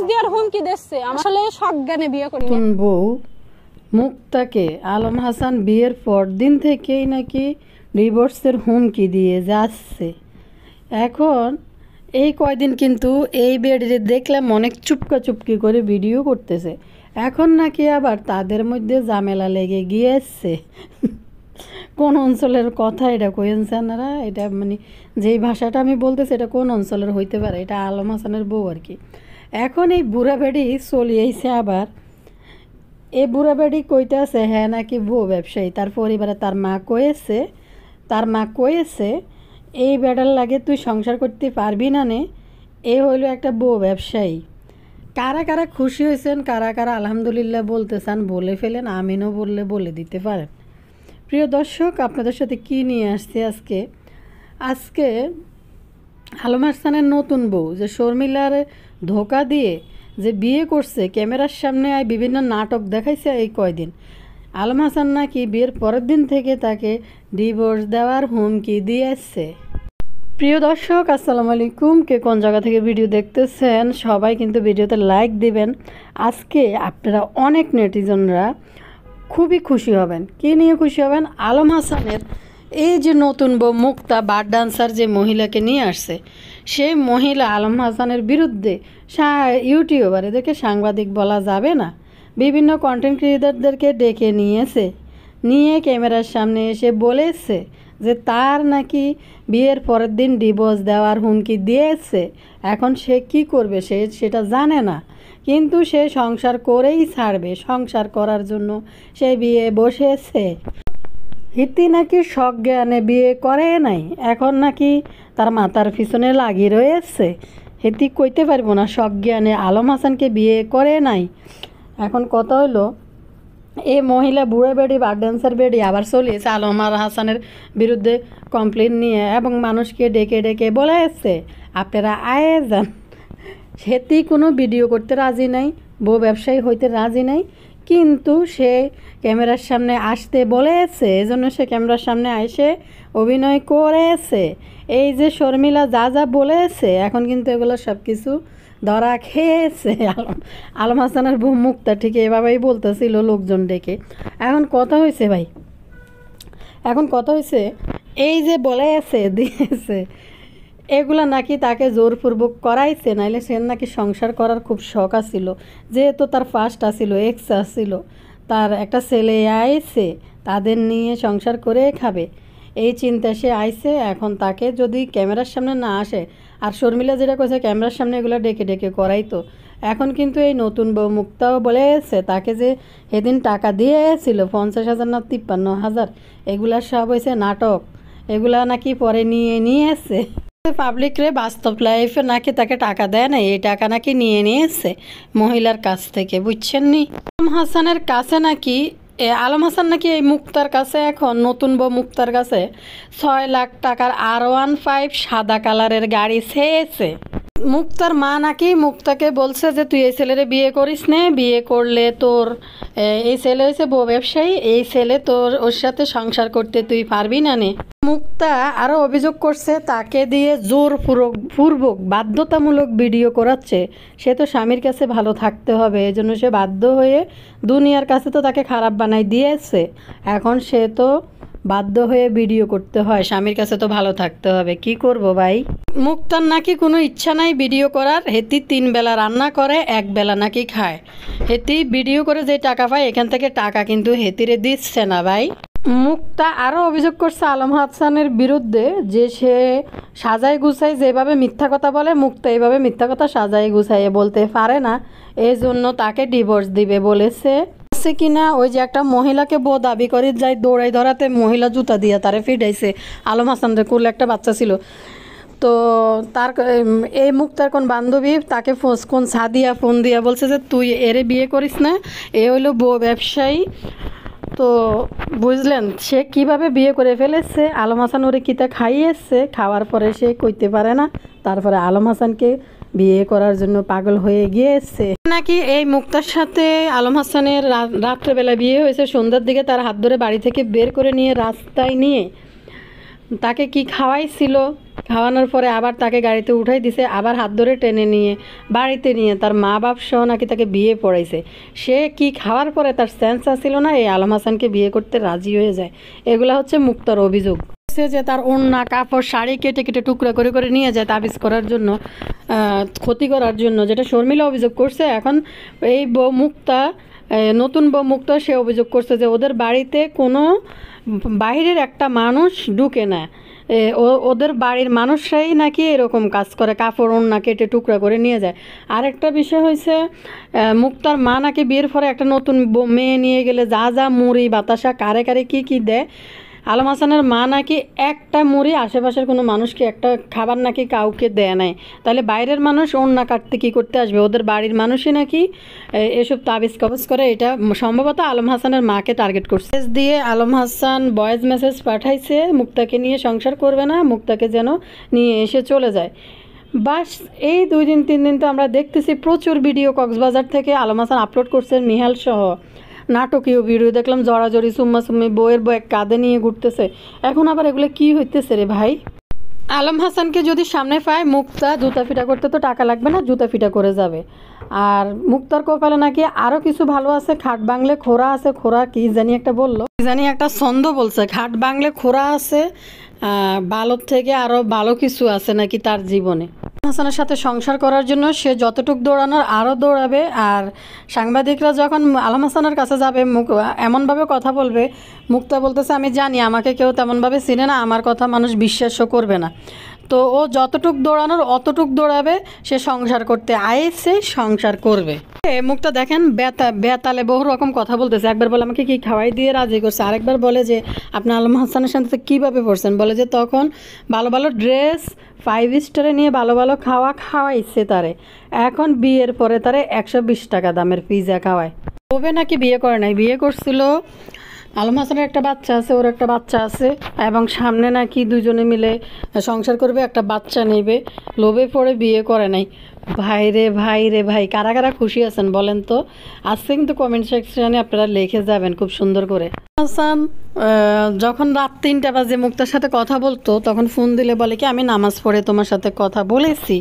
Divorce দেওয়ার হুমকি দিচ্ছে। আসলে সজ্ঞানে বিয়ে করি। বউ মুক্তাকে আলম হাসান বিয়ের পর দিন থেকেই নাকি ডিভোর্সের হুমকি দিয়ে যাচ্ছে। এখন এই কয়দিন কিন্তু এই বেডে দেখলাম অনেক চুপকি করে ভিডিও করতেছে। এখন নাকি আবার তাদের মধ্যে ঝামেলা লেগে গিয়েছে। কোন অঞ্চলের কথা এটা কইছেন আপনারা? এটা মানে যেই ভাষাটা আমি বলতেছি এটা কোন অঞ্চলের হইতে পারে? এটা আলম হাসানের বউ আর কি। এখন এই বুড়া বেড়ি চলিয়েছে আবার। এই বুড়া বেড়ি কইতে আছে হ্যাঁ নাকি বউ ব্যবসায়ী। তার পরিবারে তার মা কয়েছে এই বেড়ার লাগে তুই সংসার করতে পারবি না নে, এ হইল একটা বউ ব্যবসায়ী। কারা কারা খুশি হয়েছেন, কারা কারা আলহামদুলিল্লাহ বলতে চান বলে ফেলেন, আমিনও বলে দিতে পারেন। প্রিয় দর্শক, আপনাদের সাথে কি নিয়ে আসছে আজকে আলম হাসানের নতুন বউ যে শর্মিলার ধোকা দিয়ে যে বিয়ে করছে, ক্যামেরার সামনে বিভিন্ন নাটক দেখাইছে এই কয়দিন। আলম হাসান নাকি বিয়ের পরের দিন থেকে তাকে ডিভোর্স দেওয়ার হুমকি দিয়েছে। প্রিয় দর্শক, আসসালামু আলাইকুম। কে কোন জায়গা থেকে ভিডিও দেখতেছেন সবাই কিন্তু ভিডিওতে লাইক দিবেন। আজকে আপনারা অনেক নেটিজনরা খুবই খুশি হবেন। কী নিয়ে খুশি হবেন? আলম হাসানের এই যে নতুন বউ মুক্তা বার ডান্সার যে মহিলাকে নিয়ে আসছে, সেই মহিলা আলম হাসানের বিরুদ্ধে ইউটিউবার, এদেরকে সাংবাদিক বলা যাবে না, বিভিন্ন কন্টেন্ট ক্রিয়েটরদেরকে ডেকে নিয়ে ক্যামেরার সামনে এসে বলেছে যে তার নাকি বিয়ের পরের দিন ডিভোর্স দেওয়ার হুমকি দিয়েছে। এখন সে কি করবে সেটা জানে না, কিন্তু সে সংসার করেই ছাড়বে। সংসার করার জন্য সে বিয়ে বসেছে। হিতি নাকি সজ্ঞানে বিয়ে করে নাই, এখন নাকি তার মাথার পিছনে লাগিয়ে রয়েছে। হিতি কইতে পারবো না সজ্ঞানে আলম হাসানকে বিয়ে করে নাই। এখন কথা হলো এই মহিলা বুড়া বেড়ি বার ডান্সার বেড়ি আবার চলিয়েছে আলম হাসানের বিরুদ্ধে কমপ্লেন নিয়ে, এবং মানুষকে ডেকে বলেছে আপনারা আয়ে যান। সেটি কোনো ভিডিও করতে রাজি নাই, বউ ব্যবসায়ী হইতে রাজি নাই, কিন্তু সে ক্যামেরার সামনে আসতে বলেছে, এজন্য সে ক্যামেরার সামনে এসে অভিনয় করেছে। এই যে শর্মিলা যা বলেছে এখন কিন্তু এগুলো সব কিছু ধরা খেয়েছে। আলম হাসানের বউ মুক্তা ঠিক এভাবেই বলতেছিল লোকজন ডেকে। এখন কথা হয়েছে ভাই, এই যে বলেছে দিয়েছে এগুলা নাকি তাকে জোরপূর্বক করাইছে, নাইলে সে নাকি সংসার করার খুব শখ আছিল, যেহেতু তার ফার্স্ট আসিল, এক্স আসিল, তার একটা ছেলে আইছে, তাদের নিয়ে সংসার করে খাবে এই চিন্তা সে আইছে। এখন তাকে যদি ক্যামেরার সামনে না আসে, আর শর্মিলা যেটা কইছে ক্যামেরার সামনে এগুলো ডেকে করাইতো, এখন কিন্তু এই নতুন বউ মুক্তাও বলেছে তাকে যে সেদিন টাকা দিয়েছিল 50,000 না 53,000, এগুলা সব হয়েছে নাটক, এগুলা নাকি পরে নিয়েছে পাবলিকরে। বাস্তব লাইফে নাকি তাকে টাকা দেয় না, এই টাকা নাকি নিয়েছে মহিলার কাছ থেকে, বুঝছেন নি? আলম হাসানের কাছে নাকি আলম হাসান নাকি এই মুক্তার কাছে, এখন নতুন বউ মুক্তার কাছে 6 লাখ টাকার R15 সাদা কালারের গাড়ি চেয়েছে। মুক্তার মা নাকি মুক্তাকে বলছে যে তুই এই ছেলেরে বিয়ে করিস নে, বিয়ে করলে তোর এই ছেলে হয়েছে বউ ব্যবসায়ী, এই ছেলে তোর ওর সাথে সংসার করতে তুই পারবি না নে। মুক্তা আরও অভিযোগ করছে তাকে দিয়ে জোরপূর্বক বাধ্যতামূলক ভিডিও করাচ্ছে। সে তো স্বামীর কাছে ভালো থাকতে হবে, এজন্য সে বাধ্য হয়ে দুনিয়ার কাছে তো তাকে খারাপ বানাই দিয়েছে, এখন সে তো বাধ্য হয়ে ভিডিও করতে হয়, স্বামীর কাছে তো ভালো থাকতে হবে। কি করব ভাই? মুক্তার নাকি কোনো ইচ্ছা নাই ভিডিও করার, হেতি 3 বেলা রান্না করে, 1 বেলা নাকি খায়। হেতি ভিডিও করে যে টাকা পায় এখান থেকে টাকা কিন্তু হেতিরে দিচ্ছে না ভাই। মুক্তা আরও অভিযোগ করছে আলম হাসানের বিরুদ্ধে যে সে সাজাই গুছাই যেভাবে মিথ্যা কথা বলে, মুক্তা এইভাবে মিথ্যা কথা সাজাই গুছাইয়ে বলতে পারে না, এই জন্য তাকে ডিভোর্স দিবে বলেছে। কিনা ওই যে একটা মহিলাকে বউ দাবি করে যাই দৌড়াই ধরাতে মহিলা জুতা দিয়ে তারে ফিটাইছে। আলম হাসানের কোলে একটা বাচ্চা ছিল, তো তার এই মুক্তার কোন বান্ধবী তাকে কোন সাদিয়া ফোন দিয়া বলছে যে তুই এরে বিয়ে করিস না, এ হইলো বউ ব্যবসায়ী। তো বুঝলেন সে কিভাবে বিয়ে করে ফেলেছে। আলম হাসান ওরে কিতা খাইয়েছে, খাওয়ার পরে সে কইতে পারে না, তারপরে আলম হাসানকে বিয়ে করার জন্য পাগল হয়ে গিয়েছে। নাকি এই মুক্তার সাথে আলম হাসানের রাত্রেবেলা বিয়ে হয়েছে, সন্ধ্যার দিকে তার হাত ধরে বাড়ি থেকে বের করে নিয়ে রাস্তায় নিয়ে তাকে কি খাওয়াইছিল, খাওয়ানোর পরে আবার তাকে গাড়িতে উঠাই দিছে, আবার হাত ধরে টেনে নিয়ে বাড়িতে নিয়ে তার মা বাপ সহ নাকি তাকে বিয়ে পড়াইছে। সে কি খাওয়ার পরে তার সেন্স আসছিল না, এই আলম হাসানকে বিয়ে করতে রাজি হয়ে যায়। এগুলা হচ্ছে মুক্তার অভিযোগ যে তার ওড়না কাপড় শাড়ি কেটে কেটে টুকরা করে করে নিয়ে যায় তাবিজ করার জন্য, ক্ষতি করার জন্য, যেটা শর্মিলা অভিযোগ করছে। এখন এই বউ মুক্তা, নতুন বউ মুক্তা, সে অভিযোগ করছে যে ওদের বাড়িতে কোনো বাইরের একটা মানুষ ঢুকে না, ওদের বাড়ির মানুষরাই নাকি এরকম কাজ করে, কাপড় ওড়না কেটে টুকরা করে নিয়ে যায়। আরেকটা বিষয় হয়েছে, মুক্তার মা নাকি বিয়ের পরে একটা নতুন মেয়ে নিয়ে গেলে যা যা মুড়ি বাতাসা কারে কারে কী কী দেয়, আলম হাসানের মা নাকি একটা মুড়ি আশেপাশের কোনো মানুষকে একটা খাবার নাকি কাউকে দেয় নাই। তাহলে বাইরের মানুষ ওড়না কাটতে কী করতে আসবে, ওদের বাড়ির মানুষই নাকি এসব তাবিজ কবজ করে। এটা সম্ভবত আলম হাসানের মাকে টার্গেট করছে। দিয়ে আলম হাসান ভয়েস মেসেজ পাঠাইছে মুক্তাকে নিয়ে সংসার করবে না, মুক্তাকে যেন নিয়ে এসে চলে যায়। বাস এই 2 দিন 3 দিন তো আমরা দেখতেছি প্রচুর ভিডিও কক্সবাজার থেকে আলম হাসান আপলোড করছেন, মিহাল সহ নাটকীয় ভিডিও দেখলাম, জড়াজড়ি সুম্মাসুম্মি, বইয়ের বই কাঁধে নিয়ে ঘুরতেছে। এখন আবার এগুলো কি হইতেছে রে ভাই? আলম হাসানকে যদি সামনে পায় মুক্তা জুতা ফিটা করতে তো টাকা লাগবে না, জুতা ফিটা করে যাবে। আর মুক্তার কপালে নাকি আরও কিছু ভালো আছে, খাট বাংলে খোরা আছে, খোরা কি জানি একটা বললো, কি জানি একটা ছন্দ বলছে, খাট বাংলে খোরা আছে, ভালোর থেকে আরও ভালো কিছু আছে নাকি তার জীবনে। হাসানের সাথে সংসার করার জন্য সে যতটুক দৌড়ানোর আরও দৌড়াবে। আর সাংবাদিকরা যখন আলম হাসানের কাছে যাবে এমনভাবে কথা বলবে, মুক্তা বলতেছে আমি জানি আমাকে কেউ তেমনভাবে চিনে না, আমার কথা মানুষ বিশ্বাসও করবে না। তো ও যতটুক দৌড়ানোর অতটুক দৌড়াবে, সে সংসার করতে আইছে, সংসার করবে। মুক্তা দেখেন বেতালে বহু রকম কথা বলতেছে। একবার বলে আমাকে কি খাওয়াই দিয়ে রাজি করছে, আরেকবার বলে যে আপনি আলম হাসানের সাথে কীভাবে পড়ছেন, বলে যে তখন ভালো ভালো ড্রেস 5 স্টারে নিয়ে ভালো ভালো খাওয়াইছে তারে, এখন বিয়ের পরে তারে 120 টাকা দামের পিজা খাওয়ায়। তবে নাকি বিয়ে করে নাই, বিয়ে করছিল, আলম হাসানের একটা বাচ্চা আছে, ওর একটা বাচ্চা আছে, এবং সামনে নাকি দুজনে মিলে সংসার করবে, একটা বাচ্চা নেবে, লোভে পড়ে বিয়ে করে নাই। ভাই রে ভাই, কারা কারা খুশি আছেন বলেন তো? আজকে কিন্তু কমেন্ট সেকশনে আপনারা লিখে যাবেন খুব সুন্দর করে। হাসান যখন রাত 3টা বাজে মুক্তার সাথে কথা বলতো, তখন ফোন দিলে বলে কি আমি নামাজ পড়ে তোমার সাথে কথা বলেছি,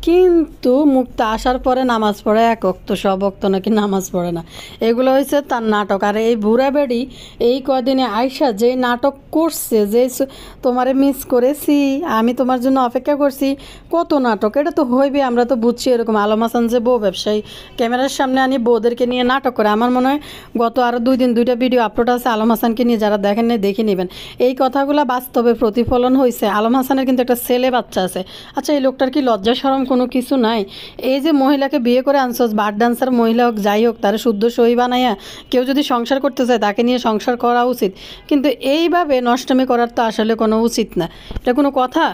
কিন্তু মুক্তা আসার পরে নামাজ পড়ে এক ওয়াক্ত, সব ওয়াক্ত নাকি নামাজ পড়ে না। এগুলো হয়েছে তার নাটক। আর এই বুড়া বেড়ি এই কদিনে আয়সা যে নাটক করছে, যে তোমারে মিস করেছি, আমি তোমার জন্য অপেক্ষা করছি, কত নাটক, এটা তো হইবে, আমরা তো বুঝছি এরকম। আলম হাসান যে বউ ব্যবসায়ী, ক্যামেরার সামনে আনি বউদেরকে নিয়ে নাটক করে। আমার মনে হয় গত আরও 2 দিন 2টা ভিডিও আপলোড আছে আলম হাসানকে নিয়ে, যারা দেখেন নাই দেখে নেবেন। এই কথাগুলো বাস্তবে প্রতিফলন হয়েছে। আলম হাসানের কিন্তু একটা ছেলে বাচ্চা আছে। আচ্ছা, এই লোকটার কি লজ্জা শরম কোনো কিছু নাই? এই যে মহিলাকে বিয়ে করে আনছস, বার ডান্সার মহিলা হোক যাই হোক, তারা শুদ্ধ সই বানাইয়া কেউ যদি সংসার করতে চায় তাকে নিয়ে সংসার করা উচিত, কিন্তু এইভাবে নষ্টমী করার তো আসলে কোনো উচিত না। এটা কোনো কথা?